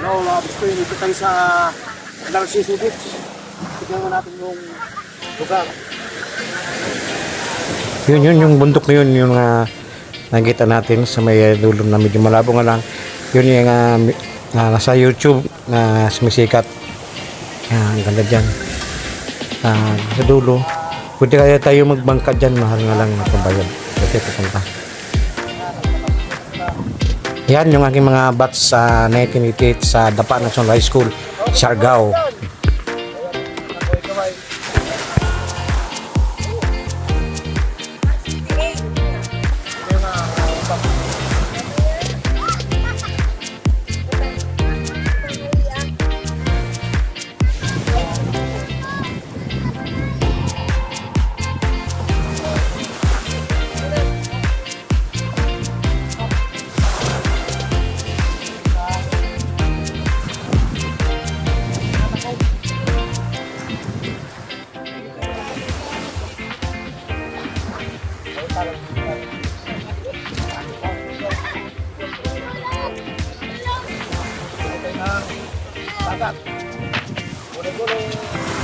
No, gusto yun dito tayo sa Narciso Beach. Tignan mo natin yung lugar. Yun yung bundok na yun, yung nakita natin sa may dulo na medyo malabo nga lang. Yun yung nasa YouTube na sumisikat. Ang ganda dyan. Sa dulo. Pwede kaya tayo magbangka dyan, mahal nga lang na pambayad. Kasi pupunta. Yan yung aking mga batch sa 1988 sa Dapa National High School, Siargao. Dagat. Gulay-gulay.